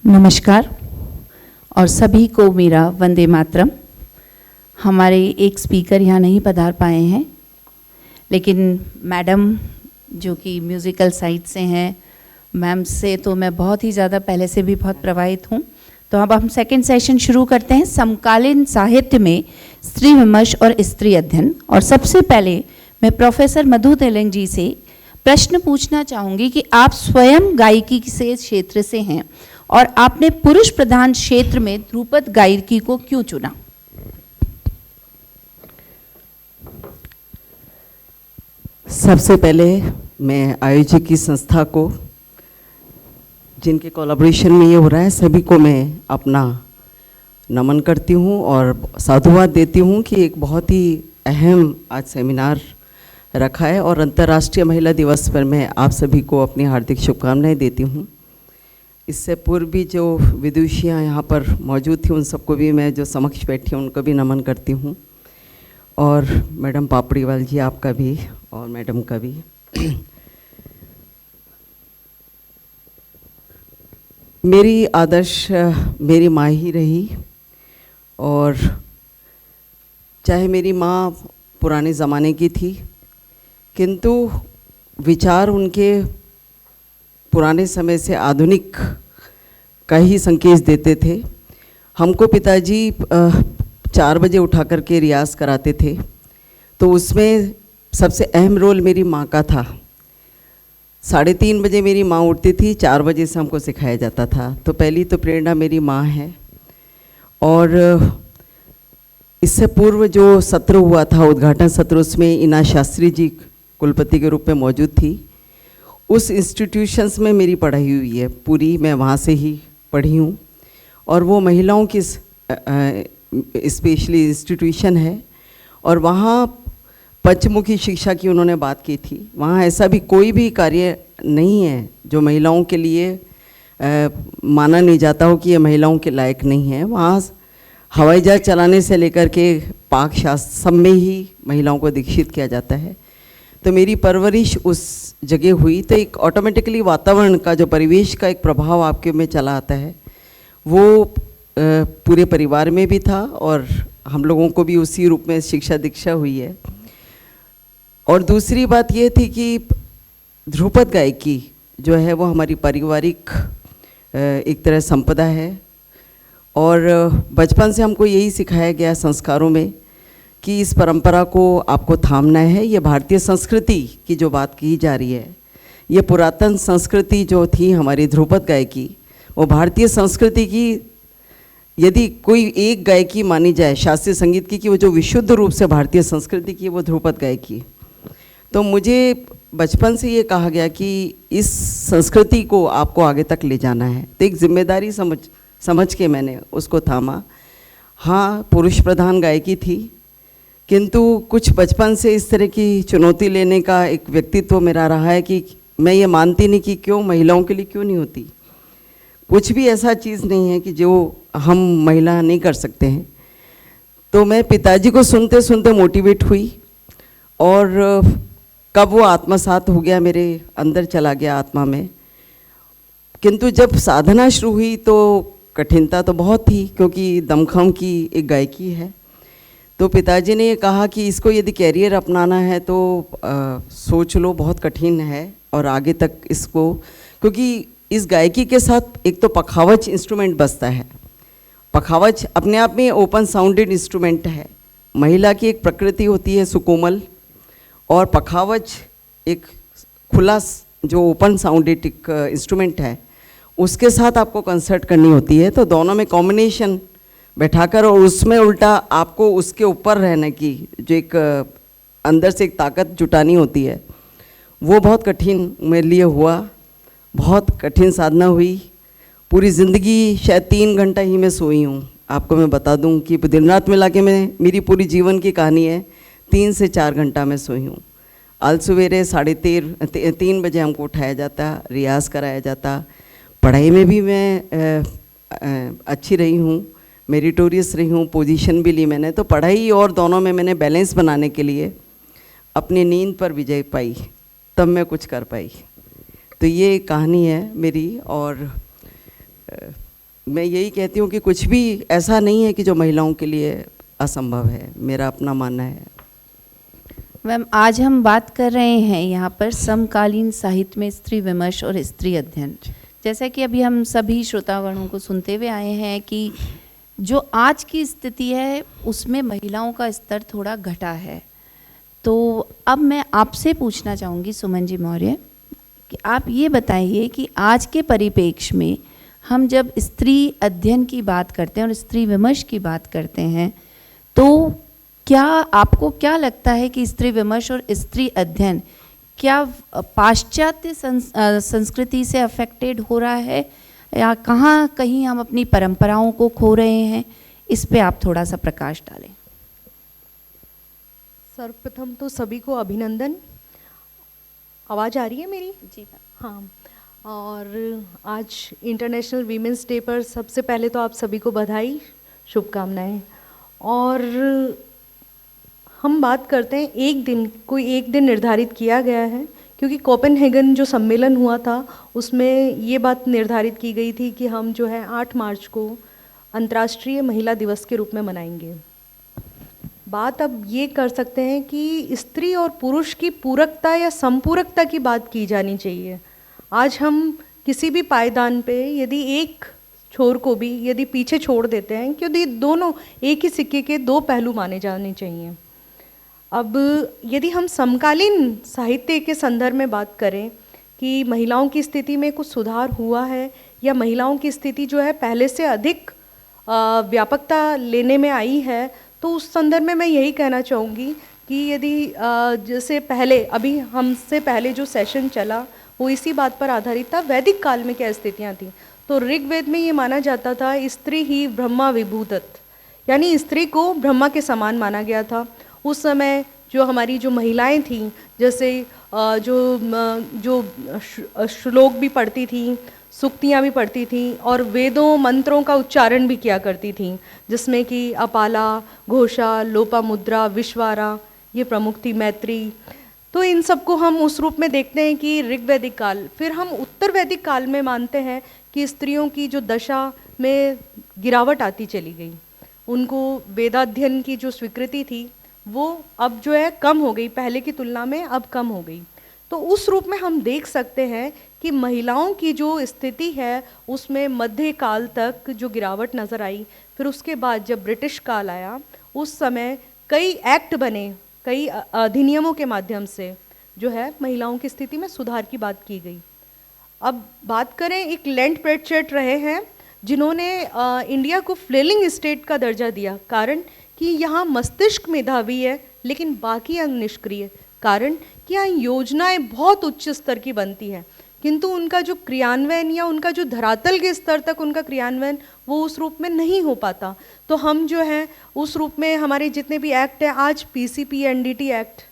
नमस्कार और सभी को मेरा वंदे मातरम। हमारे एक स्पीकर यहाँ नहीं पधार पाए हैं, लेकिन मैडम जो कि म्यूज़िकल साइड से हैं, मैम से तो मैं बहुत ही ज़्यादा पहले से भी बहुत प्रभावित हूँ। तो अब हम सेकंड सेशन शुरू करते हैं, समकालीन साहित्य में स्त्री विमर्श और स्त्री अध्ययन। और सबसे पहले मैं प्रोफेसर मधु तेलंग जी से प्रश्न पूछना चाहूँगी कि आप स्वयं गायकी से क्षेत्र से हैं और आपने पुरुष प्रधान क्षेत्र में ध्रुपद गायकी को क्यों चुना? सबसे पहले मैं आयोजक की संस्था को, जिनके कोलैबोरेशन में ये हो रहा है, सभी को मैं अपना नमन करती हूँ और साधुवाद देती हूँ कि एक बहुत ही अहम आज सेमिनार रखा है और अंतर्राष्ट्रीय महिला दिवस पर मैं आप सभी को अपनी हार्दिक शुभकामनाएं देती हूँ। इससे पूर्व भी जो विदुषियाँ यहाँ पर मौजूद थी, उन सबको भी मैं जो समक्ष बैठी हूँ उनको भी नमन करती हूँ, और मैडम पापड़ीवाल जी आपका भी और मैडम का भी। मेरी आदर्श मेरी माँ ही रही, और चाहे मेरी माँ पुराने ज़माने की थी, किंतु विचार उनके पुराने समय से आधुनिक का ही संकेत देते थे। हमको पिताजी 4 बजे उठा करके रियाज़ कराते थे, तो उसमें सबसे अहम रोल मेरी माँ का था। 3:30 बजे मेरी माँ उठती थी, 4 बजे से हमको सिखाया जाता था। तो पहली तो प्रेरणा मेरी माँ है। और इससे पूर्व जो सत्र हुआ था, उद्घाटन सत्र, उसमें इना शास्त्री जी कुलपति के रूप में मौजूद थी। उस इंस्टीट्यूशंस में मेरी पढ़ाई हुई है पूरी, मैं वहाँ से ही पढ़ी हूँ। और वो महिलाओं की स्पेशली इंस्टीट्यूशन है, और वहाँ पंचमुखी शिक्षा की उन्होंने बात की थी। वहाँ ऐसा भी कोई भी कार्य नहीं है जो महिलाओं के लिए माना नहीं जाता हो कि ये महिलाओं के लायक नहीं है। वहाँ हवाई जहाज चलाने से लेकर के पाक शास्त्र सब में ही महिलाओं को दीक्षित किया जाता है। तो मेरी परवरिश उस जगह हुई, तो एक ऑटोमेटिकली वातावरण का, जो परिवेश का एक प्रभाव आपके में चला आता है, वो पूरे परिवार में भी था और हम लोगों को भी उसी रूप में शिक्षा दीक्षा हुई है। और दूसरी बात ये थी कि ध्रुपद गायकी जो है वो हमारी पारिवारिक एक तरह संपदा है, और बचपन से हमको यही सिखाया गया संस्कारों में कि इस परंपरा को आपको थामना है। ये भारतीय संस्कृति की जो बात की जा रही है, ये पुरातन संस्कृति जो थी हमारी ध्रुपद गायकी, वो भारतीय संस्कृति की यदि कोई एक गायकी मानी जाए शास्त्रीय संगीत की कि वो जो विशुद्ध रूप से भारतीय संस्कृति की, वो ध्रुपद गायकी। तो मुझे बचपन से ये कहा गया कि इस संस्कृति को आपको आगे तक ले जाना है, तो एक जिम्मेदारी समझ के मैंने उसको थामा। हाँ, पुरुष प्रधान गायकी थी, किंतु कुछ बचपन से इस तरह की चुनौती लेने का एक व्यक्तित्व मेरा रहा है कि मैं ये मानती नहीं कि क्यों महिलाओं के लिए क्यों नहीं होती। कुछ भी ऐसा चीज़ नहीं है कि जो हम महिला नहीं कर सकते हैं। तो मैं पिताजी को सुनते सुनते मोटिवेट हुई, और कब वो आत्मसात हो गया, मेरे अंदर चला गया आत्मा में। किंतु जब साधना शुरू हुई तो कठिनता तो बहुत थी, क्योंकि दमखम की एक गायकी है। तो पिताजी ने ये कहा कि इसको यदि कैरियर अपनाना है तो सोच लो, बहुत कठिन है और आगे तक इसको, क्योंकि इस गायकी के साथ एक तो पखावज इंस्ट्रूमेंट बजता है। पखावज अपने आप में ओपन साउंडेड इंस्ट्रूमेंट है। महिला की एक प्रकृति होती है सुकोमल, और पखावज एक खुला जो ओपन साउंडेड इंस्ट्रूमेंट है, उसके साथ आपको कंसर्ट करनी होती है। तो दोनों में कॉम्बिनेशन बैठाकर, और उसमें उल्टा आपको उसके ऊपर रहने की जो एक अंदर से एक ताकत जुटानी होती है, वो बहुत कठिन मेरे लिए हुआ। बहुत कठिन साधना हुई। पूरी ज़िंदगी शायद 3 घंटा ही मैं सोई हूँ। आपको मैं बता दूँ कि दिन रात मिला के मैं, मेरी पूरी जीवन की कहानी है, 3 से 4 घंटा मैं सोई हूँ। आज सवेरे 3:30 बजे हमको उठाया जाता, रियाज़ कराया जाता। पढ़ाई में भी मैं अच्छी रही हूँ, मेरिटोरियस रही हूँ, पोजीशन भी ली मैंने। तो पढ़ाई और दोनों में मैंने बैलेंस बनाने के लिए अपनी नींद पर विजय पाई, तब मैं कुछ कर पाई। तो ये कहानी है मेरी। और मैं यही कहती हूँ कि कुछ भी ऐसा नहीं है कि जो महिलाओं के लिए असंभव है, मेरा अपना मानना है। मैम, आज हम बात कर रहे हैं यहाँ पर समकालीन साहित्य में स्त्री विमर्श और स्त्री अध्ययन। जैसा कि अभी हम सभी श्रोतागणों को सुनते हुए आए हैं कि जो आज की स्थिति है उसमें महिलाओं का स्तर थोड़ा घटा है। तो अब मैं आपसे पूछना चाहूँगी सुमन जी मौर्य कि आप ये बताइए कि आज के परिप्रेक्ष्य में हम जब स्त्री अध्ययन की बात करते हैं और स्त्री विमर्श की बात करते हैं, तो क्या आपको क्या लगता है कि स्त्री विमर्श और स्त्री अध्ययन क्या पाश्चात्य संस्कृति से अफेक्टेड हो रहा है या कहाँ कहीं हम अपनी परंपराओं को खो रहे हैं? इस पे आप थोड़ा सा प्रकाश डालें। सर्वप्रथम तो सभी को अभिनंदन। आवाज़ आ रही है मेरी? जी हाँ। और आज इंटरनेशनल वीमेंस डे पर सबसे पहले तो आप सभी को बधाई, शुभकामनाएं। और हम बात करते हैं कोई एक दिन निर्धारित किया गया है, क्योंकि कोपेनहेगन जो सम्मेलन हुआ था उसमें ये बात निर्धारित की गई थी कि हम जो है 8 मार्च को अंतर्राष्ट्रीय महिला दिवस के रूप में मनाएंगे। बात अब ये कर सकते हैं कि स्त्री और पुरुष की पूरकता या संपूरकता की बात की जानी चाहिए। आज हम किसी भी पायदान पे यदि एक छोर को भी यदि पीछे छोड़ देते हैं, क्योंकि दोनों एक ही सिक्के के दो पहलू माने जाने चाहिए। अब यदि हम समकालीन साहित्य के संदर्भ में बात करें कि महिलाओं की स्थिति में कुछ सुधार हुआ है या महिलाओं की स्थिति जो है पहले से अधिक व्यापकता लेने में आई है, तो उस संदर्भ में मैं यही कहना चाहूँगी कि यदि जैसे पहले अभी हमसे पहले जो सेशन चला वो इसी बात पर आधारित था, वैदिक काल में क्या स्थितियाँ थीं। तो ऋग्वेद में ये माना जाता था स्त्री ही ब्रह्मा विभूतत, यानी स्त्री को ब्रह्मा के समान माना गया था। उस समय जो हमारी जो महिलाएं थीं, जैसे जो श्लोक भी पढ़ती थीं, सुक्तियाँ भी पढ़ती थीं और वेदों मंत्रों का उच्चारण भी किया करती थीं, जिसमें कि अपाला, घोषा, लोपामुद्रा, विश्वारा ये प्रमुख थी, मैत्री। तो इन सबको हम उस रूप में देखते हैं कि ऋग्वैदिक काल। फिर हम उत्तर वैदिक काल में मानते हैं कि स्त्रियों की जो दशा में गिरावट आती चली गई, उनको वेदाध्ययन की जो स्वीकृति थी वो अब जो है कम हो गई, पहले की तुलना में अब कम हो गई। तो उस रूप में हम देख सकते हैं कि महिलाओं की जो स्थिति है उसमें मध्य काल तक जो गिरावट नज़र आई। फिर उसके बाद जब ब्रिटिश काल आया उस समय कई एक्ट बने, कई अधिनियमों के माध्यम से जो है महिलाओं की स्थिति में सुधार की बात की गई। अब बात करें, एक लैंड प्रेचर्ट रहे हैं जिन्होंने इंडिया को फ्लेलिंग स्टेट का दर्जा दिया, कारण कि यहाँ मस्तिष्क मेधावी है लेकिन बाकी अंग निष्क्रिय। कारण कि यहाँ योजनाएं बहुत उच्च स्तर की बनती हैं, किंतु उनका जो क्रियान्वयन या उनका जो धरातल के स्तर तक उनका क्रियान्वयन वो उस रूप में नहीं हो पाता। तो हम जो है उस रूप में हमारे जितने भी एक्ट हैं, आज पीसीपी एनडीटी एक्ट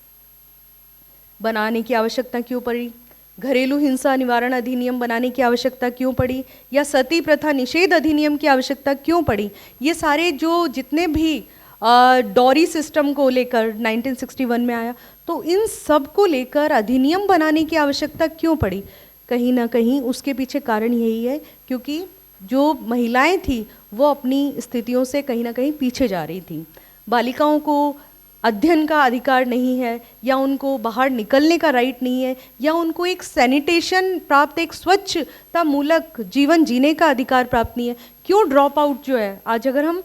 बनाने की आवश्यकता क्यों पड़ी, घरेलू हिंसा निवारण अधिनियम बनाने की आवश्यकता क्यों पड़ी, या सती प्रथा निषेध अधिनियम की आवश्यकता क्यों पड़ी। ये सारे जो जितने भी डॉरी सिस्टम को लेकर 1961 में आया, तो इन सब को लेकर अधिनियम बनाने की आवश्यकता क्यों पड़ी। कहीं ना कहीं उसके पीछे कारण यही है क्योंकि जो महिलाएं थी वो अपनी स्थितियों से कहीं ना कहीं पीछे जा रही थी। बालिकाओं को अध्ययन का अधिकार नहीं है, या उनको बाहर निकलने का राइट नहीं है, या उनको एक सैनिटेशन प्राप्त, एक स्वच्छता मूलक जीवन जीने का अधिकार प्राप्त नहीं है। क्यों ड्रॉप आउट जो है, आज अगर हम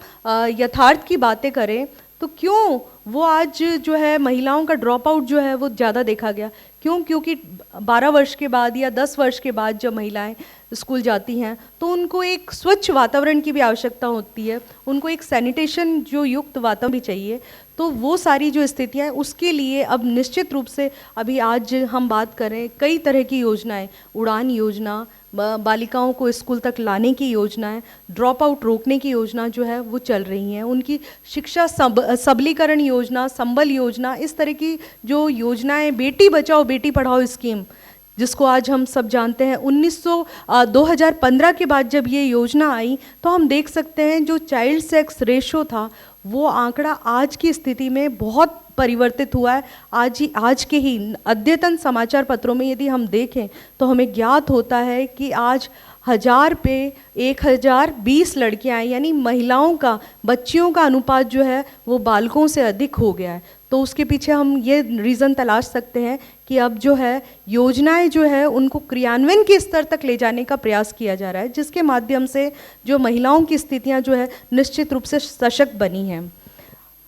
यथार्थ की बातें करें तो क्यों वो आज जो है महिलाओं का ड्रॉप आउट जो है वो ज़्यादा देखा गया। क्यों? क्योंकि 12 वर्ष के बाद या 10 वर्ष के बाद जब महिलाएं स्कूल जाती हैं तो उनको एक स्वच्छ वातावरण की भी आवश्यकता होती है, उनको एक सैनिटेशन जो युक्त वातावरण भी चाहिए। तो वो सारी जो स्थितियाँ हैं उसके लिए अब निश्चित रूप से अभी आज हम बात करें, कई तरह की योजनाएं, उड़ान योजना, बालिकाओं को स्कूल तक लाने की योजनाएं, ड्रॉप आउट रोकने की योजना जो है वो चल रही हैं, उनकी शिक्षा सबलीकरण योजना, संबल योजना, इस तरह की जो योजनाएं, बेटी बचाओ बेटी पढ़ाओ स्कीम जिसको आज हम सब जानते हैं, 2015 के बाद जब ये योजना आई तो हम देख सकते हैं जो चाइल्ड सेक्स रेशो था वो आंकड़ा आज की स्थिति में बहुत परिवर्तित हुआ है। आज के ही अद्यतन समाचार पत्रों में यदि हम देखें तो हमें ज्ञात होता है कि आज 1000 पे 1020 लड़कियां हैं, यानी महिलाओं का, बच्चियों का अनुपात जो है वो बालकों से अधिक हो गया है। तो उसके पीछे हम ये रीज़न तलाश सकते हैं कि अब जो है योजनाएं जो है उनको क्रियान्वयन के स्तर तक ले जाने का प्रयास किया जा रहा है, जिसके माध्यम से जो महिलाओं की स्थितियां जो है निश्चित रूप से सशक्त बनी हैं।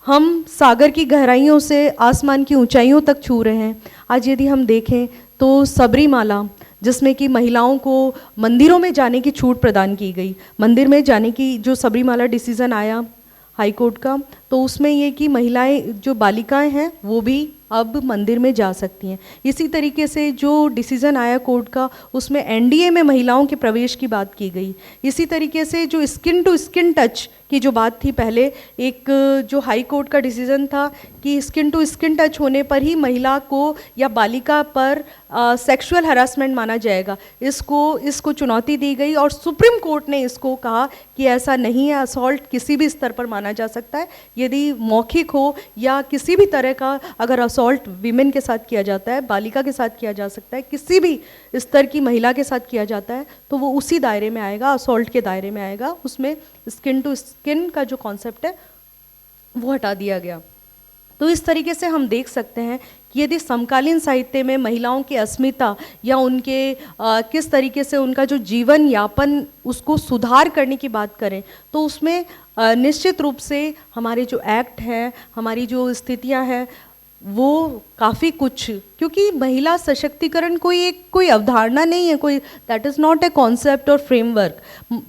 हम सागर की गहराइयों से आसमान की ऊंचाइयों तक छू रहे हैं। आज यदि हम देखें तो सबरीमाला, जिसमें कि महिलाओं को मंदिरों में जाने की छूट प्रदान की गई, मंदिर में जाने की जो सबरीमाला डिसीज़न आया हाई कोर्ट का, तो उसमें ये कि महिलाएं, जो बालिकाएं हैं वो भी अब मंदिर में जा सकती हैं। इसी तरीके से जो डिसीज़न आया कोर्ट का, उसमें एनडीए में महिलाओं के प्रवेश की बात की गई। इसी तरीके से जो स्किन टू स्किन टच की जो बात थी पहले, एक जो हाई कोर्ट का डिसीज़न था कि स्किन टू स्किन टच होने पर ही महिला को या बालिका पर सेक्सुअल हरासमेंट माना जाएगा, इसको चुनौती दी गई और सुप्रीम कोर्ट ने इसको कहा कि ऐसा नहीं है। असॉल्ट किसी भी स्तर पर माना जा सकता है, यदि मौखिक हो या किसी भी तरह का अगर असॉल्ट विमेन के साथ किया जाता है, बालिका के साथ किया जा सकता है, किसी भी स्तर की महिला के साथ किया जाता है, तो वो उसी दायरे में आएगा, असॉल्ट के दायरे में आएगा। उसमें स्किन टू स्किन का जो कॉन्सेप्ट है वो हटा दिया गया। तो इस तरीके से हम देख सकते हैं कि यदि समकालीन साहित्य में महिलाओं की अस्मिता या उनके किस तरीके से उनका जो जीवन यापन उसको सुधार करने की बात करें, तो उसमें निश्चित रूप से हमारे जो एक्ट हैं, हमारी जो स्थितियां हैं, वो काफ़ी कुछ, क्योंकि महिला सशक्तिकरण कोई अवधारणा नहीं है, कोई that is not a concept और फ्रेमवर्क,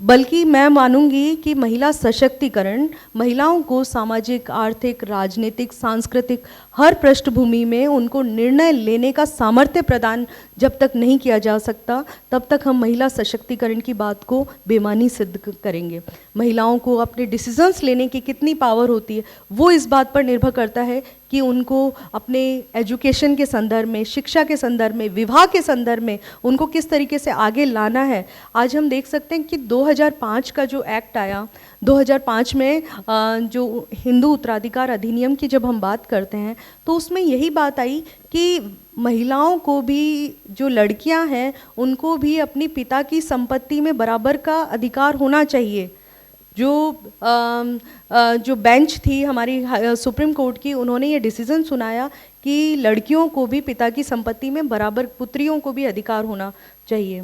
बल्कि मैं मानूंगी कि महिला सशक्तिकरण महिलाओं को सामाजिक, आर्थिक, राजनीतिक, सांस्कृतिक हर पृष्ठभूमि में उनको निर्णय लेने का सामर्थ्य प्रदान जब तक नहीं किया जा सकता, तब तक हम महिला सशक्तिकरण की बात को बेमानी सिद्ध करेंगे। महिलाओं को अपने डिसीजंस लेने की कितनी पावर होती है, वो इस बात पर निर्भर करता है कि उनको अपने एजुकेशन के संदर्भ में, शिक्षा के संदर्भ में, विवाह के संदर्भ में उनको किस तरीके से आगे लाना है। आज हम देख सकते हैं कि 2005 का जो एक्ट आया, 2005 में जो हिंदू उत्तराधिकार अधिनियम की जब हम बात करते हैं, तो उसमें यही बात आई कि महिलाओं को भी, जो लड़कियां हैं, उनको भी अपनी पिता की संपत्ति में बराबर का अधिकार होना चाहिए। जो बेंच थी हमारी सुप्रीम कोर्ट की, उन्होंने ये डिसीज़न सुनाया कि लड़कियों को भी पिता की संपत्ति में बराबर, पुत्रियों को भी अधिकार होना चाहिए।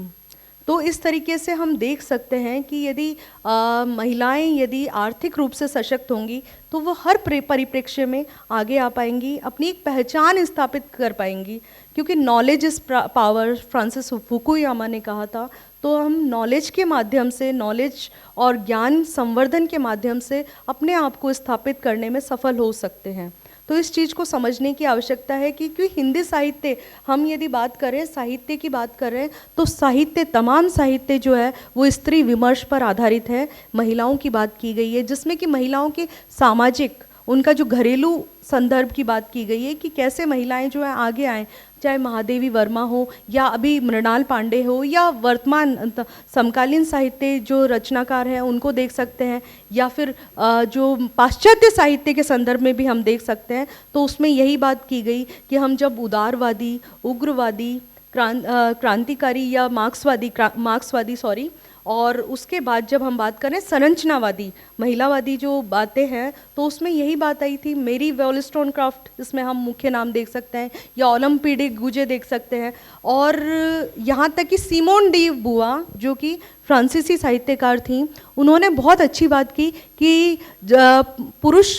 तो इस तरीके से हम देख सकते हैं कि यदि महिलाएं यदि आर्थिक रूप से सशक्त होंगी तो वो हर परिप्रेक्ष्य में आगे आ पाएंगी, अपनी एक पहचान स्थापित कर पाएंगी, क्योंकि knowledge is power, Francis Fukuyama ने कहा था। तो हम नॉलेज के माध्यम से, नॉलेज और ज्ञान संवर्धन के माध्यम से अपने आप को स्थापित करने में सफल हो सकते हैं। तो इस चीज़ को समझने की आवश्यकता है कि क्योंकि हिंदी साहित्य, हम यदि बात करें, साहित्य की बात करें, तो साहित्य, तमाम साहित्य जो है वो स्त्री विमर्श पर आधारित है। महिलाओं की बात की गई है, जिसमें कि महिलाओं के सामाजिक, उनका जो घरेलू संदर्भ की बात की गई है कि कैसे महिलाएं जो है आगे आएँ, चाहे महादेवी वर्मा हो या अभी मृणाल पांडे हो या वर्तमान समकालीन साहित्य जो रचनाकार हैं उनको देख सकते हैं, या फिर जो पाश्चात्य साहित्य के संदर्भ में भी हम देख सकते हैं। तो उसमें यही बात की गई कि हम जब उदारवादी, उग्रवादी, क्रांतिकारी या मार्क्सवादी और उसके बाद जब हम बात करें संरचनावादी, महिलावादी जो बातें हैं, तो उसमें यही बात आई थी। मेरी वॉलस्टोनक्राफ्ट, इसमें हम मुख्य नाम देख सकते हैं, या ओलम्पिडी गुजे देख सकते हैं, और यहाँ तक कि सिमोन डी बुआ जो कि फ्रांसीसी साहित्यकार थी, उन्होंने बहुत अच्छी बात की कि पुरुष,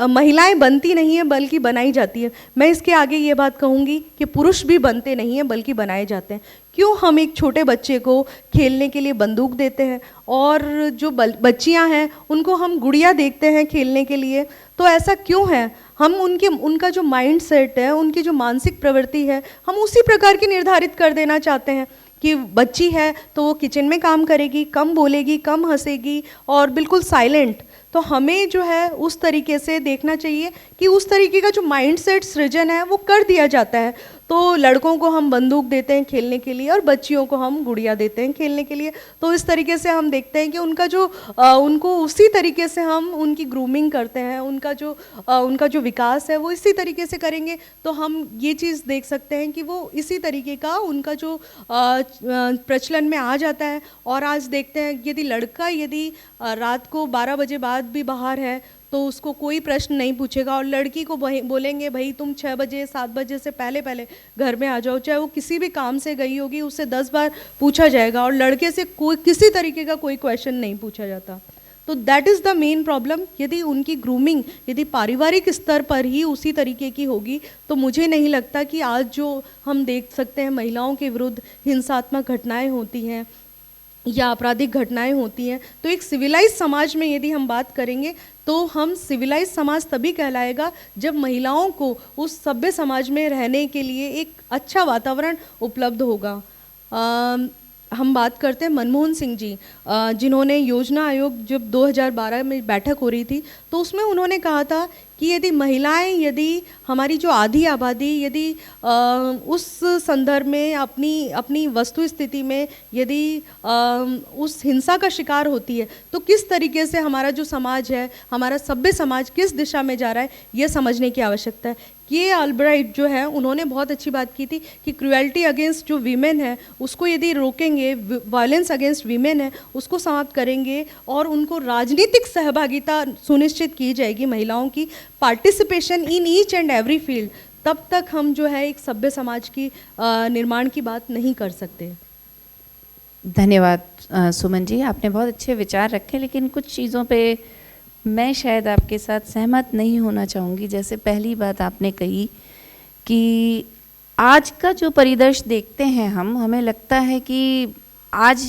महिलाएं बनती नहीं हैं बल्कि बनाई जाती है। मैं इसके आगे ये बात कहूँगी कि पुरुष भी बनते नहीं हैं बल्कि बनाए जाते हैं। क्यों हम एक छोटे बच्चे को खेलने के लिए बंदूक देते हैं और जो बच्चियां हैं उनको हम गुड़िया देखते हैं खेलने के लिए? तो ऐसा क्यों है? हम उनका जो माइंड सेट है, उनकी जो मानसिक प्रवृत्ति है, हम उसी प्रकार की निर्धारित कर देना चाहते हैं कि बच्ची है तो वो किचन में काम करेगी, कम बोलेगी, कम हंसेगी और बिल्कुल साइलेंट। तो हमें जो है उस तरीके से देखना चाहिए कि उस तरीके का जो माइंड सेट सृजन है वो कर दिया जाता है। तो लड़कों को हम बंदूक देते हैं खेलने के लिए और बच्चियों को हम गुड़िया देते हैं खेलने के लिए। तो इस तरीके से हम देखते हैं कि उनको उसी तरीके से हम उनकी ग्रूमिंग करते हैं, उनका जो विकास है वो इसी तरीके से करेंगे। तो हम ये चीज़ देख सकते हैं कि वो इसी तरीके का उनका जो प्रचलन में आ जाता है। और आज देखते हैं यदि रात को 12 बजे बाद भी बाहर है तो उसको कोई प्रश्न नहीं पूछेगा, और लड़की को बोलेंगे भाई तुम 6 बजे 7 बजे से पहले पहले घर में आ जाओ, चाहे वो किसी भी काम से गई होगी उससे 10 बार पूछा जाएगा, और लड़के से कोई किसी तरीके का कोई क्वेश्चन नहीं पूछा जाता। तो that is the main problem. यदि उनकी ग्रूमिंग यदि पारिवारिक स्तर पर ही उसी तरीके की होगी तो मुझे नहीं लगता कि आज जो हम देख सकते हैं महिलाओं के विरुद्ध हिंसात्मक घटनाएं होती हैं या आपराधिक घटनाएं होती हैं, तो एक सिविलाइज समाज में यदि हम बात करेंगे तो हम सिविलाइज समाज तभी कहलाएगा जब महिलाओं को उस सभ्य समाज में रहने के लिए एक अच्छा वातावरण उपलब्ध होगा। हम बात करते हैं मनमोहन सिंह जी, जिन्होंने योजना आयोग जब 2012 में बैठक हो रही थी तो उसमें उन्होंने कहा था कि यदि हमारी जो आधी आबादी यदि उस संदर्भ में अपनी वस्तु स्थिति में यदि उस हिंसा का शिकार होती है तो किस तरीके से हमारा जो समाज है, हमारा सभ्य समाज किस दिशा में जा रहा है, ये समझने की आवश्यकता है। ये अल्ब्राइट जो है उन्होंने बहुत अच्छी बात की थी कि क्रुएल्टी अगेंस्ट जो वीमेन है उसको यदि रोकेंगे, वायलेंस अगेंस्ट वीमेन है उसको समाप्त करेंगे और उनको राजनीतिक सहभागिता सुनिश्चित की जाएगी, महिलाओं की participation in each and every field, तब तक हम जो है एक सभ्य समाज की निर्माण की बात नहीं कर सकते। धन्यवाद सुमन जी, आपने बहुत अच्छे विचार रखे, लेकिन कुछ चीज़ों पे मैं शायद आपके साथ सहमत नहीं होना चाहूँगी। जैसे पहली बात आपने कही कि आज का जो परिदृश्य देखते हैं हमें लगता है कि आज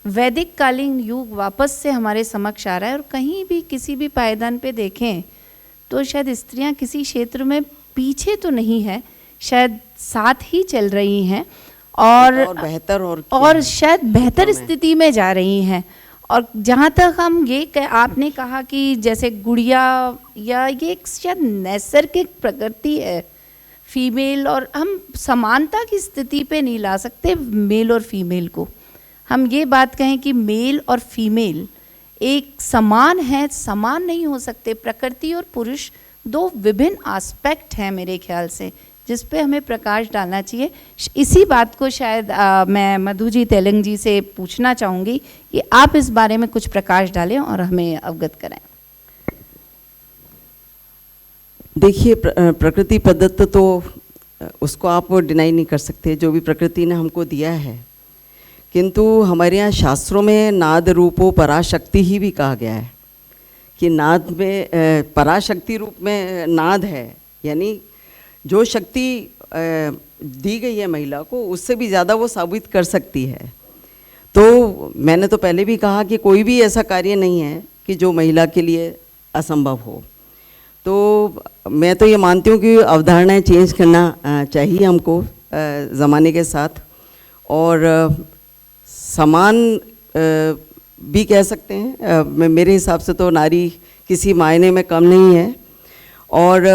वैदिक कालीन युग वापस से हमारे समक्ष आ रहा है, और कहीं भी किसी भी पायदान पे देखें तो शायद स्त्रियां किसी क्षेत्र में पीछे तो नहीं है, शायद साथ ही चल रही हैं और बेहतर और शायद बेहतर स्थिति में जा रही हैं। और जहाँ तक हम ये आपने कहा कि जैसे गुड़िया या ये एक शायद नैसर्गिक प्रकृति है फीमेल, और हम समानता की स्थिति पे नहीं ला सकते मेल और फीमेल को। हम ये बात कहें कि मेल और फीमेल एक समान है, समान नहीं हो सकते। प्रकृति और पुरुष दो विभिन्न एस्पेक्ट हैं मेरे ख्याल से, जिस पे हमें प्रकाश डालना चाहिए। इसी बात को शायद मैं मधु जी तेलंग जी से पूछना चाहूँगी कि आप इस बारे में कुछ प्रकाश डालें और हमें अवगत कराएं। देखिए, प्रकृति प्रदत्त तो उसको आप डिनाई नहीं कर सकते, जो भी प्रकृति ने हमको दिया है। किंतु हमारे यहाँ शास्त्रों में नाद रूपो पराशक्ति ही भी कहा गया है कि नाद में पराशक्ति रूप में नाद है, यानी जो शक्ति दी गई है महिला को उससे भी ज़्यादा वो साबित कर सकती है। तो मैंने तो पहले भी कहा कि कोई भी ऐसा कार्य नहीं है कि जो महिला के लिए असंभव हो। तो मैं तो ये मानती हूँ कि अवधारणाएं चेंज करना चाहिए हमको ज़माने के साथ, और समान भी कह सकते हैं। मेरे हिसाब से तो नारी किसी मायने में कम नहीं है। और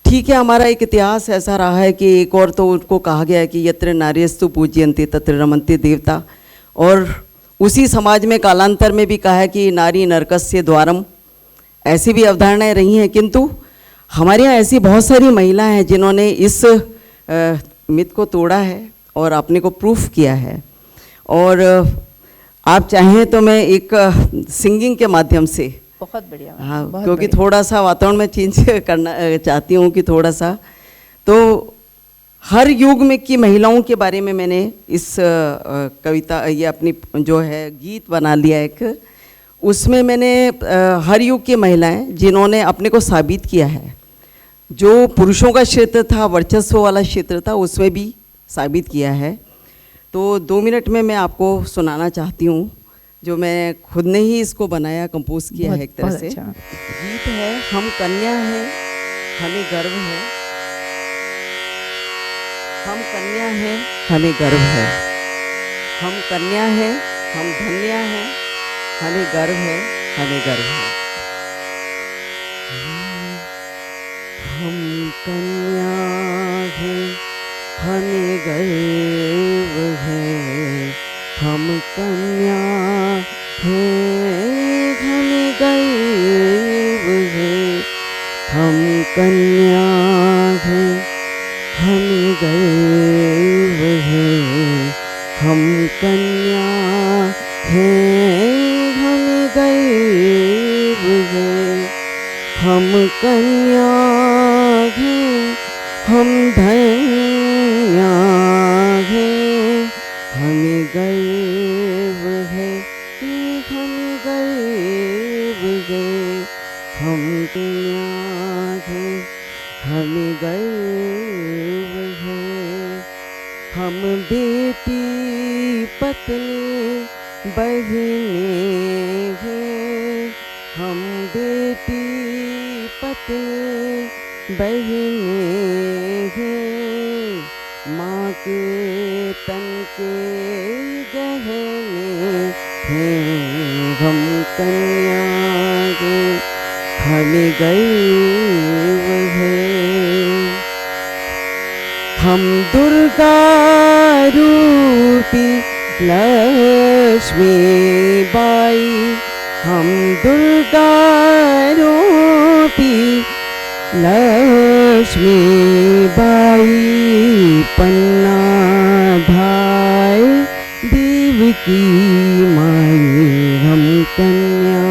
ठीक है, हमारा एक इतिहास ऐसा रहा है कि एक और तो उनको कहा गया है कि यत्र नार्यस्तु पूज्यन्ते तत्र रमन्ते देवता, और उसी समाज में कालांतर में भी कहा है कि नारी नरकस्य द्वारम, ऐसी भी अवधारणाएं रही हैं। किंतु हमारे यहाँ ऐसी बहुत सारी महिलाएं हैं जिन्होंने इस मिथ को तोड़ा है और अपने को प्रूफ किया है। और आप चाहें तो मैं एक सिंगिंग के माध्यम से, बहुत बढ़िया, हाँ, बहुत क्योंकि बढ़िया। थोड़ा सा वातावरण में चेंज करना चाहती हूँ कि थोड़ा सा, तो हर युग में की महिलाओं के बारे में मैंने इस कविता, ये अपनी जो है गीत बना लिया एक, उसमें मैंने हर युग की महिलाएं जिन्होंने अपने को साबित किया है, जो पुरुषों का क्षेत्र था, वर्चस्व वाला क्षेत्र था, उसमें भी साबित किया है। तो 2 मिनट में मैं आपको सुनाना चाहती हूँ, जो मैं खुद ने ही इसको बनाया, कंपोज किया है एक तरह से। अच्छा। गीत है हम कन्या हैं हमें गर्व है, हम कन्या हैं हमें गर्व है, हम कन्या हैं हम धन्य हैं, हमें गर्व है हमें गर्व है। हम कन्या हैं हमें गर्व है हम कन्या हैं, हमें गर्व है हम कन्या हैं, हमें गर्व है हम कन्या हैं, हमें गर्व है हम कन्या हैं, हम धन्या हैं, हमें गर्व है कि हमें गर्व है हम कन्या हैं, हमें गर्व है हम बेटी पत्नी बहिने हैं, हम बेटी पत्नी बहिने हैं, माँ के तन के गहने हैं, हम कन्या हैं, हमें गर्व है हम दुर्गा रूपी लक्ष्मी बाई, हम दुर्गा रूपी लक्ष्मी बाई, पन्ना धाय देव की माई, हम कन्या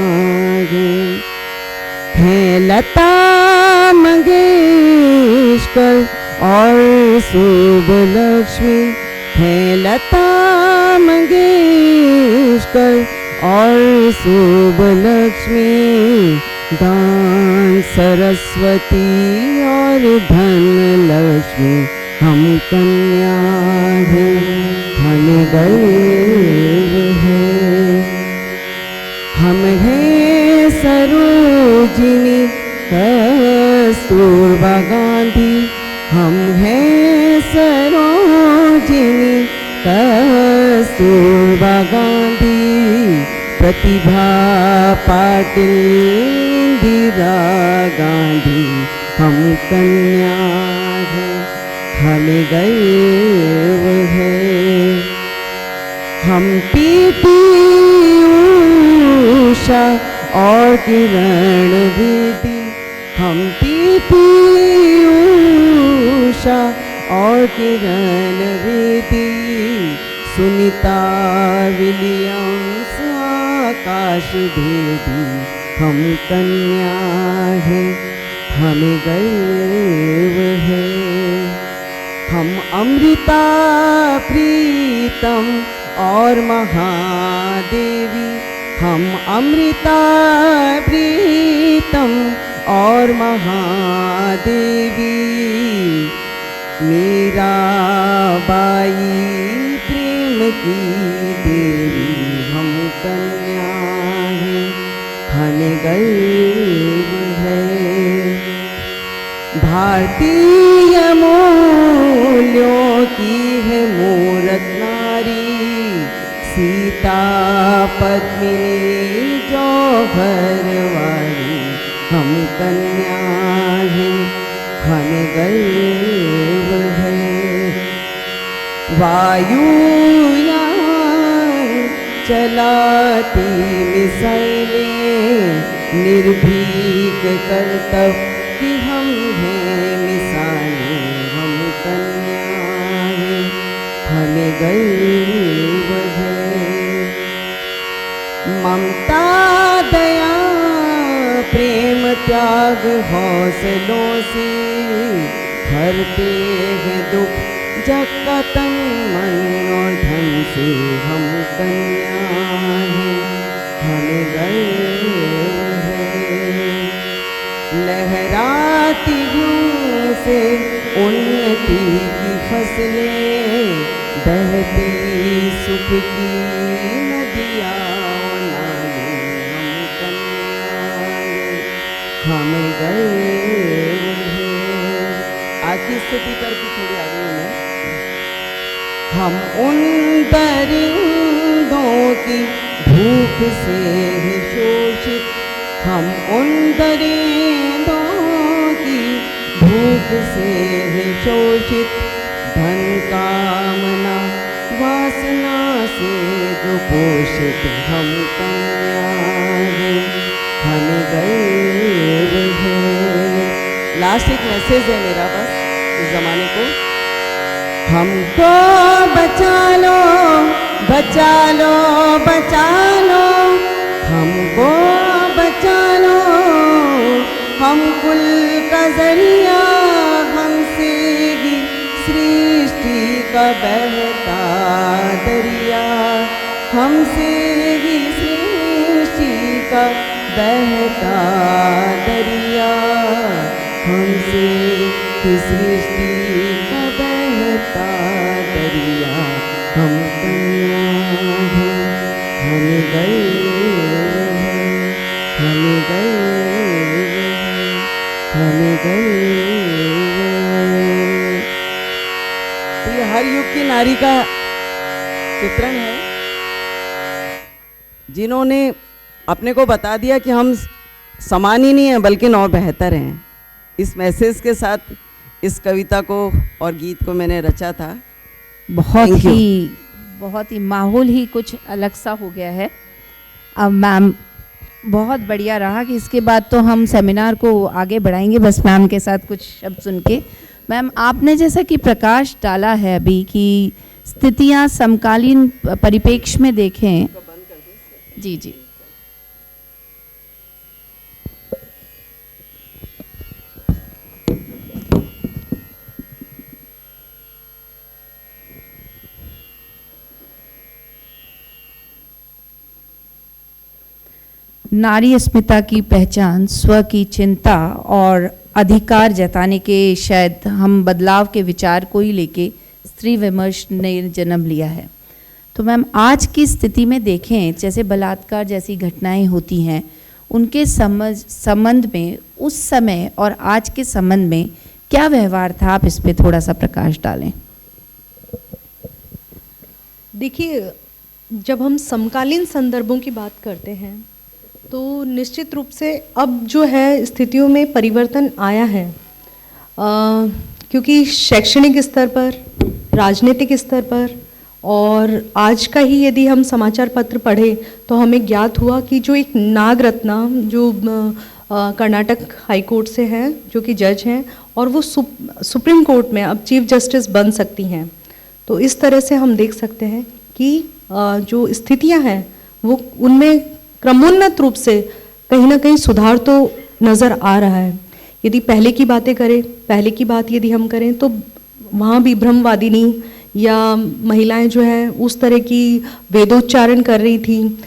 हैं लता मंगेशकर और शुभलक्ष्मी, हैं लता मंगेशकर और शुभलक्ष्मी, दान सरस्वती और धन लक्ष्मी, हम कन्या हैं, हमें गर्व है हम हैं सरोजिनी कस्तूरबा गांधी, हम हैं सरोजिनी कस्तूरबा गांधी, प्रतिभा पाटिल इंदिरा गांधी, हम कन्या हैं, हमें गर्व है हम पीटी उषा और किरण बेदी, हम पीटी उषा और किरण बेदी, सुनीता विलियम्स आकाश भेदी, हम कन्या हैं, हमें गर्व है हम अमृता प्रीतम और महादेवी, हम अमृता प्रीतम और महादेवी, मीराबाई प्रेम की देवी, हम कन्या हैं, हमें गर्व है भारतीय मूल्यों की है मूरत नारी, सीता पद्मिनी जौहर वाली, हम कन्या हैं, हमें गर्व है वायुयान चलाती मिसाइलें, निर्भीक करतब कि हम हैं मिसालें, हम कन्या हैं, हमें गर्व है ममता दया प्रेम त्याग हौसलों से भरते हैं दुख जग का तन मन और धन से, हम कन्या हैं, हमें गर्व है लहराती हूँ से उन्नति की फसलें, बहती सुख की नदियाँ नाले, हम कन्या हैं, हमें गर्व है आज की स्थिति पर भी थोड़ी आ रही हूँ मैं। हम उन दरिंदों की भूख से है शोषित, हम उन दरिंदों की भूख से है शोषित, धन कामना वासना से जो पोषित हम कन्या हैं, हमें गर्व है। लास्ट एक मैसेज है मेरा बस इस जमाने को, हमको बचा लो बचा लो बचा लो, हमको बचा लो, हम कुल का जरिया, हमसे ही सृष्टि का बहता दरिया, हमसे ही सृष्टि का बहता दरिया, हमसे ही सृष्टि का बहता दरिया, हम कन्या हैं, हमें गर्व है, हमें गर्व है, हमें गर्व है। तो ये हर युग की नारी का चित्रण है, जिन्होंने अपने को बता दिया कि हम समान ही नहीं हैं बल्कि और बेहतर हैं। इस मैसेज के साथ इस कविता को और गीत को मैंने रचा था। Thank you. बहुत ही माहौल ही कुछ अलग सा हो गया है। अब मैम बहुत बढ़िया रहा कि इसके बाद तो हम सेमिनार को आगे बढ़ाएंगे बस मैम के साथ कुछ शब्द सुन के। मैम आपने जैसा कि प्रकाश डाला है अभी कि स्थितियां समकालीन परिप्रेक्ष्य में देखें। जी जी नारी अस्मिता की पहचान, स्व की चिंता और अधिकार जताने के शायद हम बदलाव के विचार को ही लेके स्त्री विमर्श ने जन्म लिया है। तो मैम आज की स्थिति में देखें जैसे बलात्कार जैसी घटनाएं होती हैं, उनके संबंध में उस समय और आज के संबंध में क्या व्यवहार था, आप इस पे थोड़ा सा प्रकाश डालें। देखिए, जब हम समकालीन संदर्भों की बात करते हैं तो निश्चित रूप से अब जो है स्थितियों में परिवर्तन आया है, क्योंकि शैक्षणिक स्तर पर, राजनीतिक स्तर पर और आज का ही यदि हम समाचार पत्र पढ़े तो हमें ज्ञात हुआ कि जो एक नाग रत्ना जो कर्नाटक हाई कोर्ट से हैं, जो कि जज हैं और वो सुप्रीम कोर्ट में अब चीफ जस्टिस बन सकती हैं। तो इस तरह से हम देख सकते हैं कि जो स्थितियां हैं वो उनमें क्रमोन्नत रूप से कहीं ना कहीं सुधार तो नज़र आ रहा है। यदि पहले की बातें करें, पहले की बात यदि हम करें तो वहाँ भी ब्रह्मवादिनी या महिलाएं जो है उस तरह की वेदोच्चारण कर रही थी,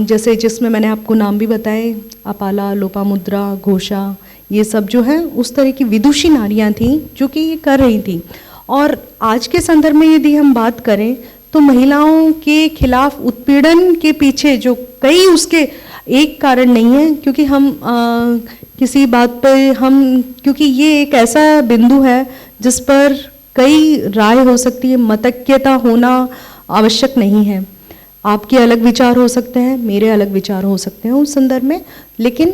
जैसे जिसमें मैंने आपको नाम भी बताए, अपाला, लोपामुद्रा, घोषा, ये सब जो है उस तरह की विदुषी नारियां थीं जो कि ये कर रही थी। और आज के संदर्भ में यदि हम बात करें तो महिलाओं के खिलाफ उत्पीड़न के पीछे जो कई उसके एक कारण नहीं है, क्योंकि हम किसी बात पर क्योंकि ये एक ऐसा बिंदु है जिस पर कई राय हो सकती है, मतैक्यता होना आवश्यक नहीं है। आपके अलग विचार हो सकते हैं, मेरे अलग विचार हो सकते हैं उस संदर्भ में, लेकिन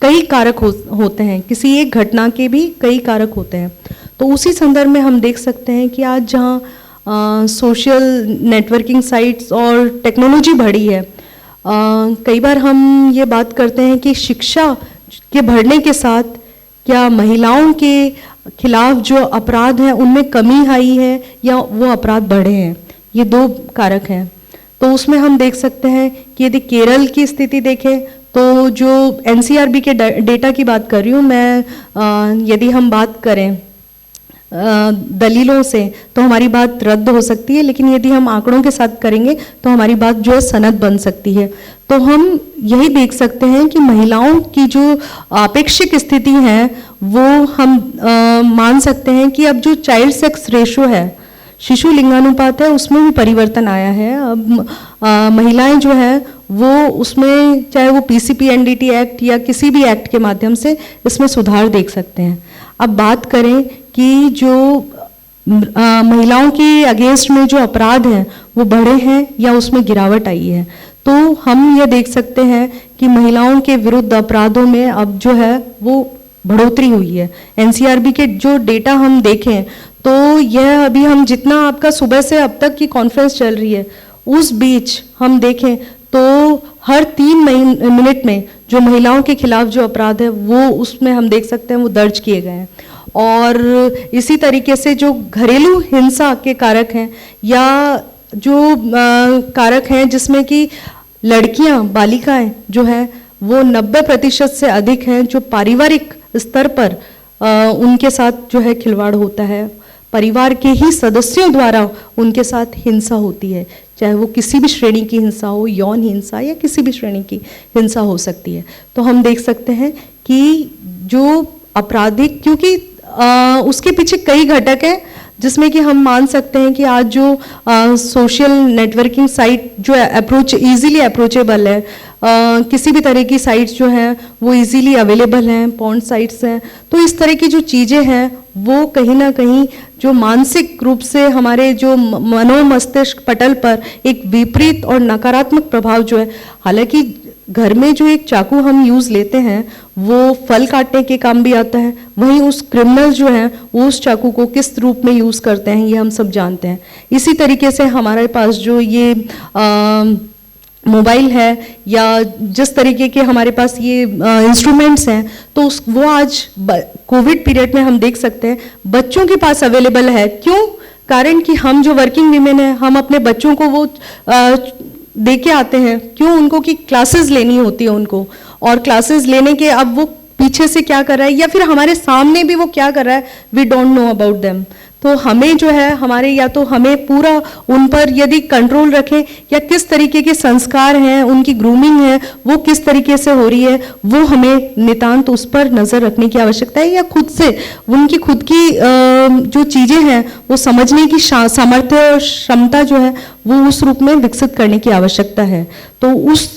कई कारक होते हैं, किसी एक घटना के भी कई कारक होते हैं। तो उसी संदर्भ में हम देख सकते हैं कि आज जहाँ सोशल नेटवर्किंग साइट्स और टेक्नोलॉजी बढ़ी है, कई बार हम ये बात करते हैं कि शिक्षा के बढ़ने के साथ क्या महिलाओं के खिलाफ जो अपराध हैं उनमें कमी आई है या वो अपराध बढ़े हैं। ये दो कारक हैं। तो उसमें हम देख सकते हैं कि यदि केरल की स्थिति देखें तो जो एनसीआरबी के डेटा की बात कर रही हूँ मैं, यदि हम बात करें दलीलों से तो हमारी बात रद्द हो सकती है, लेकिन यदि हम आंकड़ों के साथ करेंगे तो हमारी बात जो है सनद बन सकती है। तो हम यही देख सकते हैं कि महिलाओं की जो अपेक्षिक स्थिति है वो हम मान सकते हैं कि अब जो चाइल्ड सेक्स रेशो है, शिशु लिंगानुपात है, उसमें भी परिवर्तन आया है। अब महिलाएं जो है वो उसमें चाहे वो पीसीपीएनडीटी एक्ट या किसी भी एक्ट के माध्यम से इसमें सुधार देख सकते हैं। अब बात करें कि जो महिलाओं के अगेंस्ट में जो अपराध हैं वो बढ़े हैं या उसमें गिरावट आई है, तो हम ये देख सकते हैं कि महिलाओं के विरुद्ध अपराधों में अब जो है वो बढ़ोतरी हुई है। एनसीआरबी के जो डेटा हम देखें तो यह अभी हम जितना आपका सुबह से अब तक की कॉन्फ्रेंस चल रही है, उस बीच हम देखें तो हर 3 मिनट में जो महिलाओं के खिलाफ जो अपराध है वो उसमें हम देख सकते हैं वो दर्ज किए गए हैं। और इसी तरीके से जो घरेलू हिंसा के कारक हैं या जो कारक हैं जिसमें कि लड़कियां, बालिकाएं जो हैं वो 90% से अधिक हैं, जो पारिवारिक स्तर पर उनके साथ जो है खिलवाड़ होता है, परिवार के ही सदस्यों द्वारा उनके साथ हिंसा होती है, चाहे वो किसी भी श्रेणी की हिंसा हो, यौन हिंसा या किसी भी श्रेणी की हिंसा हो सकती है। तो हम देख सकते हैं कि जो आपराधिक, क्योंकि उसके पीछे कई घटक हैं जिसमें कि हम मान सकते हैं कि आज जो सोशल नेटवर्किंग साइट जो इजीली अप्रोचेबल है, किसी भी तरह की साइट्स जो हैं वो इजीली अवेलेबल हैं, पॉर्न साइट्स हैं, तो इस तरह की जो चीज़ें हैं वो कहीं ना कहीं जो मानसिक रूप से हमारे जो मनोमस्तिष्क पटल पर एक विपरीत और नकारात्मक प्रभाव जो है, हालांकि घर में जो एक चाकू हम यूज़ लेते हैं वो फल काटने के काम भी आता है, वहीं उस क्रिमिनल जो है वो उस चाकू को किस रूप में यूज़ करते हैं ये हम सब जानते हैं। इसी तरीके से हमारे पास जो ये मोबाइल है या जिस तरीके के हमारे पास ये इंस्ट्रूमेंट्स हैं, तो वो आज कोविड पीरियड में हम देख सकते हैं बच्चों के पास अवेलेबल है। क्यों? कारण कि हम जो वर्किंग वीमेन हैं, हम अपने बच्चों को वो दे के आते हैं। क्यों? उनको की क्लासेस लेनी होती है उनको, और क्लासेस लेने के अब वो पीछे से क्या कर रहा है या फिर हमारे सामने भी वो क्या कर रहा है, we don't know about them. तो हमें जो है हमारे या तो हमें पूरा उन पर यदि कंट्रोल रखें या किस तरीके के संस्कार हैं, उनकी ग्रूमिंग है वो किस तरीके से हो रही है, वो हमें नितांत उस पर नज़र रखने की आवश्यकता है, या खुद से उनकी खुद की जो चीज़ें हैं वो समझने की सामर्थ्य और क्षमता जो है वो उस रूप में विकसित करने की आवश्यकता है। तो उस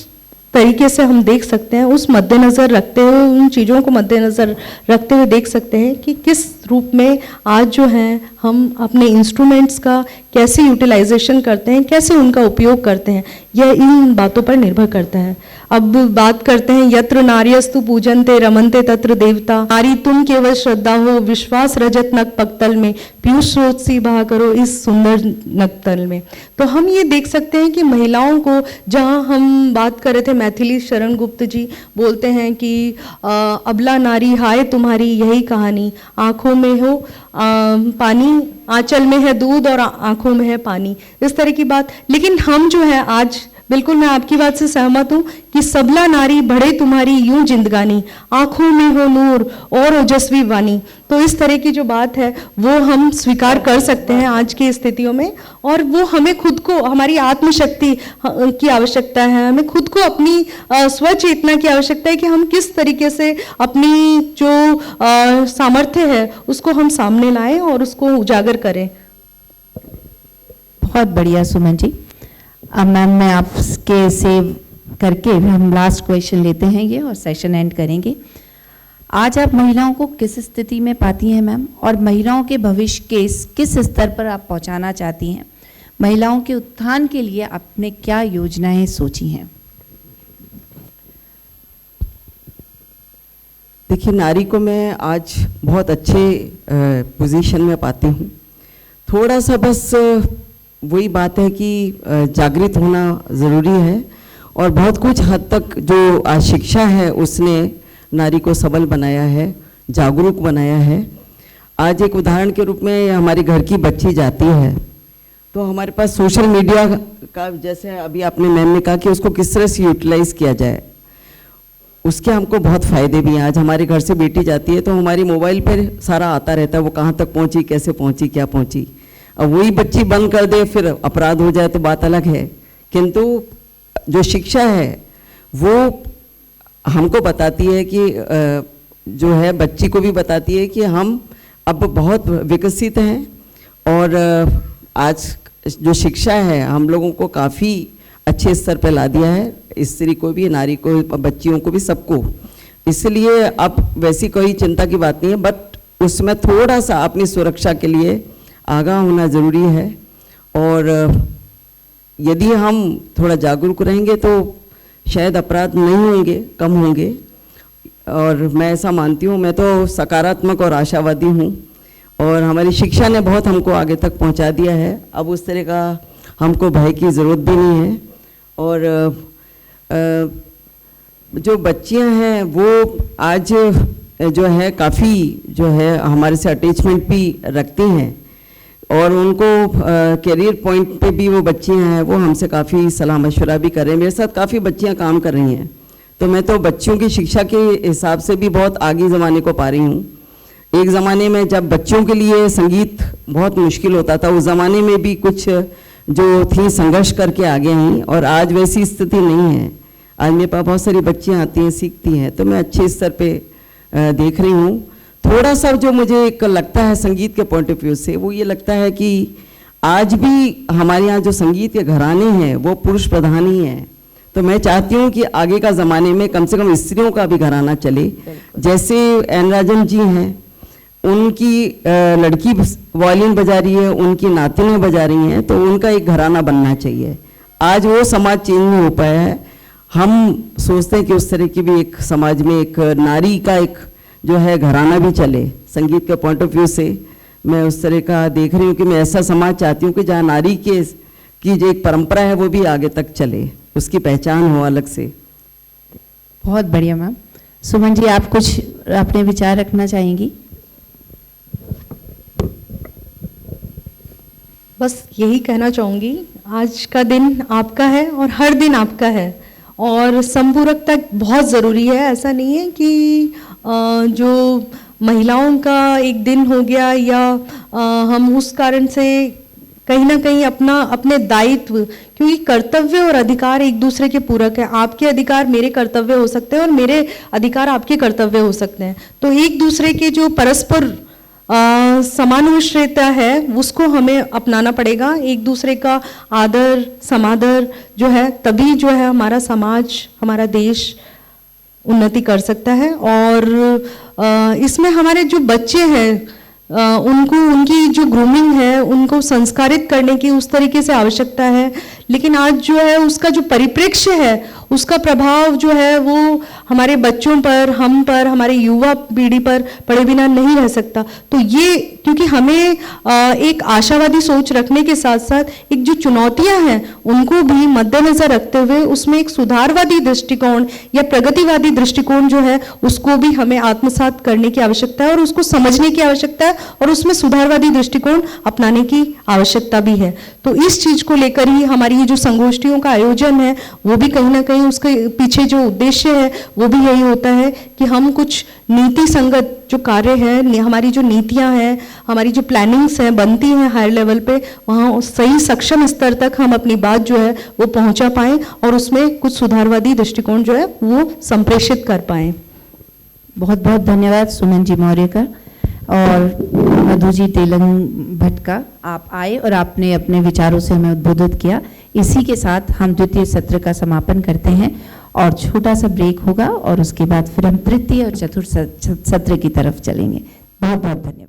तरीके से हम देख सकते हैं, उस मद्देनज़र रखते हुए, उन चीज़ों को मद्देनज़र रखते हुए देख सकते हैं कि किस रूप में आज जो है हम अपने इंस्ट्रूमेंट्स का कैसे यूटिलाइजेशन करते हैं, कैसे उनका उपयोग करते हैं, यह इन बातों पर निर्भर करता है। अब बात करते हैं यत्र नार्यस्तु पूजन्ते रमन्ते तत्र देवता, नारी तुम केवल श्रद्धा हो, विश्वास रजत नक पक्तल में, पीयूष स्रोत सी बहा करो इस सुंदर नक्तल में। तो हम ये देख सकते हैं कि महिलाओं को, जहाँ हम बात कर रहे थे, मैथिली शरण गुप्त जी बोलते हैं कि अबला नारी हाय तुम्हारी यही कहानी, आंखों में हो पानी, आंचल में है दूध और आंखों में है पानी, इस तरह की बात। लेकिन हम जो है आज बिल्कुल मैं आपकी बात से सहमत हूँ कि सबला नारी बढ़े तुम्हारी यूं जिंदगानी, आंखों में हो नूर और ओजस्वी वाणी। तो इस तरह की जो बात है वो हम स्वीकार कर सकते हैं आज की स्थितियों में, और वो हमें खुद को, हमारी आत्मशक्ति की आवश्यकता है, हमें खुद को अपनी स्वचेतना की आवश्यकता है कि हम किस तरीके से अपनी जो सामर्थ्य है उसको हम सामने लाएं और उसको उजागर करें। बहुत बढ़िया सुमन जी। अब मैम मैं आपके सेव करके हम लास्ट क्वेश्चन लेते हैं ये और सेशन एंड करेंगे। आज आप महिलाओं को किस स्थिति में पाती हैं मैम, और महिलाओं के भविष्य के किस स्तर पर आप पहुंचाना चाहती हैं? महिलाओं के उत्थान के लिए आपने क्या योजनाएं सोची हैं? देखिए, नारी को मैं आज बहुत अच्छे पोजीशन में पाती हूँ। थोड़ा सा बस वही बात है कि जागृत होना ज़रूरी है, और बहुत कुछ हद तक जो आज शिक्षा है उसने नारी को सबल बनाया है, जागरूक बनाया है। आज एक उदाहरण के रूप में हमारी घर की बच्ची जाती है तो हमारे पास सोशल मीडिया का, जैसे अभी आपने मैम ने कहा कि उसको किस तरह से यूटिलाइज़ किया जाए, उसके हमको बहुत फ़ायदे भी हैं। आज हमारे घर से बेटी जाती है तो हमारी मोबाइल पर सारा आता रहता है, वो कहाँ तक पहुँची, कैसे पहुँची, क्या पहुँची। अब वही बच्ची बंद कर दे फिर अपराध हो जाए तो बात अलग है, किंतु जो शिक्षा है वो हमको बताती है कि जो है बच्ची को भी बताती है कि हम अब बहुत विकसित हैं, और आज जो शिक्षा है हम लोगों को काफ़ी अच्छे स्तर पर ला दिया है, स्त्री को भी, नारी को, बच्चियों को भी, सबको। इसलिए अब वैसी कोई चिंता की बात नहीं है, बट उसमें थोड़ा सा अपनी सुरक्षा के लिए आगाह होना ज़रूरी है, और यदि हम थोड़ा जागरूक रहेंगे तो शायद अपराध नहीं होंगे, कम होंगे। और मैं ऐसा मानती हूँ, मैं तो सकारात्मक और आशावादी हूँ, और हमारी शिक्षा ने बहुत हमको आगे तक पहुंचा दिया है। अब उस तरह का हमको भय की ज़रूरत भी नहीं है। और जो बच्चियां हैं वो आज जो है काफ़ी जो है हमारे से अटैचमेंट भी रखती हैं, और उनको करियर पॉइंट पे भी वो बच्चियां हैं वो हमसे काफ़ी सलाह मशवरा भी कर रहे हैं। मेरे साथ काफ़ी बच्चियां काम कर रही हैं, तो मैं तो बच्चियों की शिक्षा के हिसाब से भी बहुत आगे ज़माने को पा रही हूँ। एक ज़माने में जब बच्चों के लिए संगीत बहुत मुश्किल होता था, उस ज़माने में भी कुछ जो थी संघर्ष करके आगे आई, और आज वैसी स्थिति नहीं है। आज मेरे पास बहुत सारी बच्चियाँ आती हैं, सीखती हैं, तो मैं अच्छे स्तर पे देख रही हूँ। थोड़ा सा जो मुझे एक लगता है संगीत के पॉइंट ऑफ व्यू से, वो ये लगता है कि आज भी हमारे यहाँ जो संगीत के घराने हैं वो पुरुष प्रधान ही हैं। तो मैं चाहती हूँ कि आगे का ज़माने में कम से कम स्त्रियों का भी घराना चले। जैसे एन राजन जी हैं, उनकी लड़की वायलिन बजा रही है, उनकी नातिनें बजा रही हैं, तो उनका एक घराना बनना चाहिए। आज वो समाज चेंज नहीं हो पाया है। हम सोचते हैं कि उस तरह की भी एक समाज में एक नारी का एक जो है घराना भी चले। संगीत के पॉइंट ऑफ व्यू से मैं उस तरह का देख रही हूँ कि मैं ऐसा समाज चाहती हूँ कि जहाँ नारी की जो एक परंपरा है वो भी आगे तक चले, उसकी पहचान हो अलग से। बहुत बढ़िया मैम। सुमन जी, आप कुछ अपने विचार रखना चाहेंगी? बस यही कहना चाहूँगी, आज का दिन आपका है और हर दिन आपका है, और संपूरकता बहुत ज़रूरी है। ऐसा नहीं है कि जो महिलाओं का एक दिन हो गया या हम उस कारण से कहीं ना कहीं अपने दायित्व, क्योंकि कर्तव्य और अधिकार एक दूसरे के पूरक है। आपके अधिकार मेरे कर्तव्य हो सकते हैं और मेरे अधिकार आपके कर्तव्य हो सकते हैं। तो एक दूसरे के जो परस्पर समानुष्ठता है उसको हमें अपनाना पड़ेगा। एक दूसरे का आदर समादर जो है, तभी जो है हमारा समाज, हमारा देश उन्नति कर सकता है। और इसमें हमारे जो बच्चे हैं उनको, उनकी जो ग्रूमिंग है, उनको संस्कारित करने की उस तरीके से आवश्यकता है। लेकिन आज जो है उसका जो परिप्रेक्ष्य है, उसका प्रभाव जो है वो हमारे बच्चों पर, हम पर, हमारे युवा पीढ़ी पर पड़े बिना नहीं रह सकता। तो ये, क्योंकि हमें एक आशावादी सोच रखने के साथ साथ एक जो चुनौतियां हैं उनको भी मद्देनजर रखते हुए उसमें एक सुधारवादी दृष्टिकोण या प्रगतिवादी दृष्टिकोण जो है उसको भी हमें आत्मसात करने की आवश्यकता है और उसको समझने की आवश्यकता है, और उसमें सुधारवादी दृष्टिकोण अपनाने की आवश्यकता भी है। तो इस चीज को लेकर ही हमारी ये जो संगोष्ठियों का आयोजन है वो भी कहीं ना कहीं उसके पीछे जो उद्देश्य है वो भी यही होता है कि हम कुछ नीति संगत जो कार्य है, हमारी जो नीतियां हैं, हमारी जो प्लानिंग्स हैं बनती हैं हायर लेवल पे, वहाँ सही सक्षम स्तर तक हम अपनी बात जो है वो पहुंचा पाएं और उसमें कुछ सुधारवादी दृष्टिकोण जो है वो संप्रेषित कर पाएं। बहुत बहुत धन्यवाद सुमन जी मौर्यकर और मधु जी तेलंग भट्ट का। आप आए और आपने अपने विचारों से हमें उद्बोधित किया। इसी के साथ हम द्वितीय सत्र का समापन करते हैं और छोटा सा ब्रेक होगा और उसके बाद फिर हम तृतीय और चतुर्थ सत्र की तरफ चलेंगे। बहुत बहुत धन्यवाद।